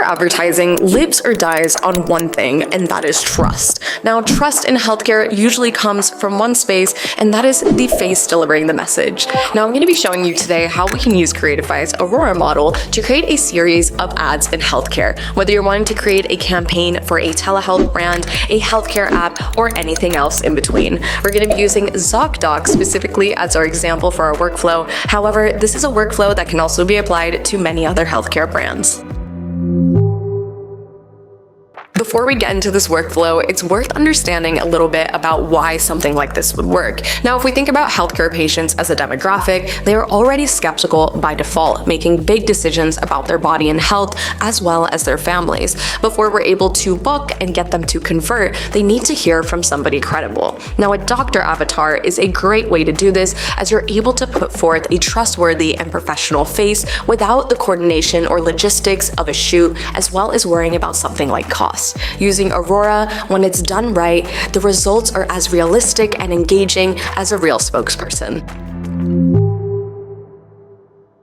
Healthcare advertising lives or dies on one thing, and that is trust. Now, trust in healthcare usually comes from one space, and that is the face delivering the message. Now, I'm going to be showing you today how we can use Creatify's Aurora model to create a series of ads in healthcare, whether you're wanting to create a campaign for a telehealth brand, a healthcare app, or anything else in between. We're going to be using ZocDoc specifically as our example for our workflow. However, this is a workflow that can also be applied to many other healthcare brands. Before we get into this workflow, it's worth understanding a little bit about why something like this would work. Now, if we think about healthcare patients as a demographic, they are already skeptical by default, making big decisions about their body and health as well as their families. Before we're able to book and get them to convert, they need to hear from somebody credible. Now, a doctor avatar is a great way to do this, as you're able to put forth a trustworthy and professional face without the coordination or logistics of a shoot, as well as worrying about something like cost. Using Aurora, when it's done right, the results are as realistic and engaging as a real spokesperson.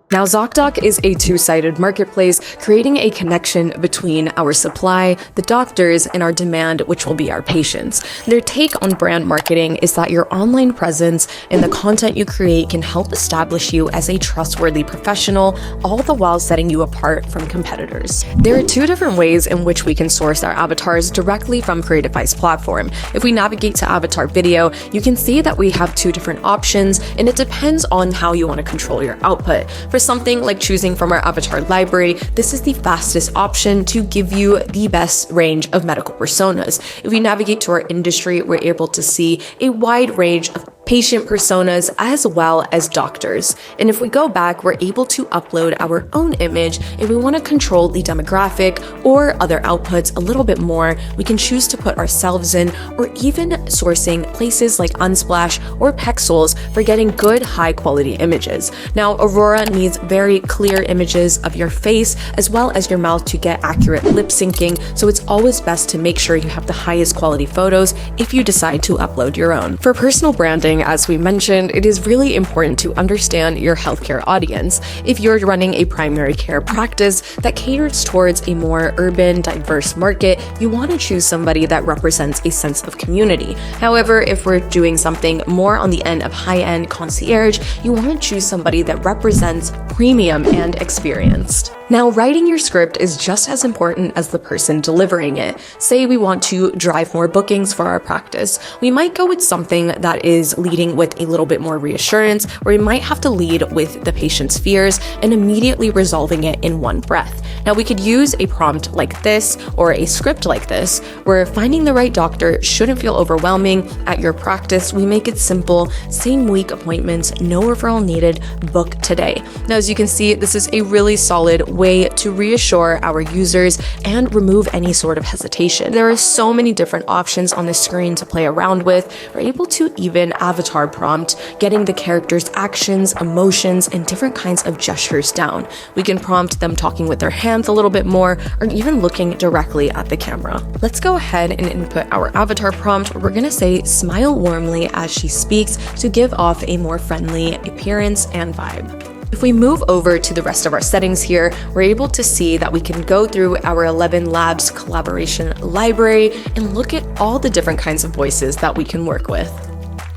Now, ZocDoc is a two-sided marketplace, creating a connection between our supply, the doctors, and our demand, which will be our patients. Their take on brand marketing is that your online presence and the content you create can help establish you as a trustworthy professional, all the while setting you apart from competitors. There are two different ways in which we can source our avatars directly from Creatify's platform. If we navigate to avatar video, you can see that we have two different options, and it depends on how you want to control your output. For something like choosing from our avatar library, this is the fastest option to give you the best range of medical personas. If we navigate to our industry, we're able to see a wide range of patient personas as well as doctors. And if we go back, we're able to upload our own image. If we want to control the demographic or other outputs a little bit more, we can choose to put ourselves in, or even sourcing places like Unsplash or Pexels for getting good high quality images. Now, Aurora needs very clear images of your face as well as your mouth to get accurate lip syncing, so it's always best to make sure you have the highest quality photos if you decide to upload your own. For personal branding, as we mentioned, it is really important to understand your healthcare audience. If you're running a primary care practice that caters towards a more urban, diverse market, you want to choose somebody that represents a sense of community. However, if we're doing something more on the end of high-end concierge, you want to choose somebody that represents premium and experienced. Now, writing your script is just as important as the person delivering it. Say we want to drive more bookings for our practice. We might go with something that is leading with a little bit more reassurance, or we might have to lead with the patient's fears and immediately resolving it in one breath. Now, we could use a prompt like this or a script like this, where finding the right doctor shouldn't feel overwhelming. At your practice, we make it simple, same week appointments, no referral needed, book today. Now, as you can see, this is a really solid way to reassure our users and remove any sort of hesitation. There are so many different options on the screen to play around with. We're able to even avatar prompt, getting the characters' actions, emotions, and different kinds of gestures down. We can prompt them talking with their hands a little bit more, or even looking directly at the camera. Let's go ahead and input our avatar prompt. We're gonna say smile warmly as she speaks to give off a more friendly appearance and vibe. If we move over to the rest of our settings here, we're able to see that we can go through our 11 Labs collaboration library and look at all the different kinds of voices that we can work with.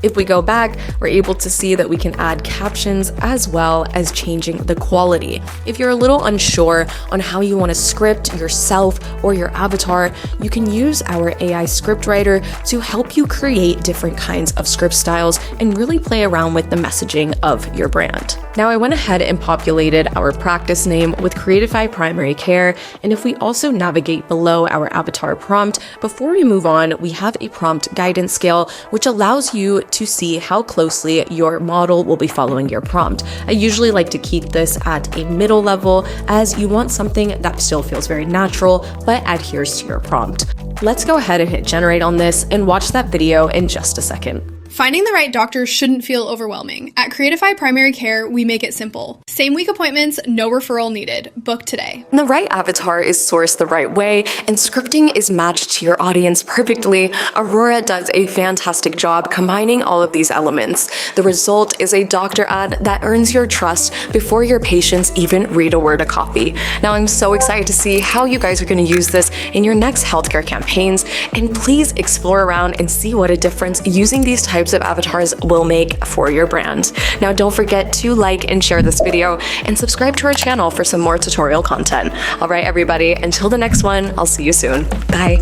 If we go back, we're able to see that we can add captions as well as changing the quality. If you're a little unsure on how you want to script yourself or your avatar, you can use our AI scriptwriter to help you create different kinds of script styles and really play around with the messaging of your brand. Now, I went ahead and populated our practice name with Creatify Primary Care, and if we also navigate below our avatar prompt, before we move on, we have a prompt guidance scale, which allows you to see how closely your model will be following your prompt. I usually like to keep this at a middle level, as you want something that still feels very natural but adheres to your prompt. Let's go ahead and hit generate on this and watch that video in just a second. Finding the right doctor shouldn't feel overwhelming. At Creatify Primary Care, we make it simple. Same week appointments, no referral needed. Book today. The right avatar is sourced the right way, and scripting is matched to your audience perfectly. Aurora does a fantastic job combining all of these elements. The result is a doctor ad that earns your trust before your patients even read a word of copy. Now, I'm so excited to see how you guys are going to use this in your next healthcare campaigns, and please explore around and see what a difference using these types of avatars will make for your brand. Now, don't forget to like and share this video and subscribe to our channel for some more tutorial content. All right, everybody, until the next one, I'll see you soon. Bye.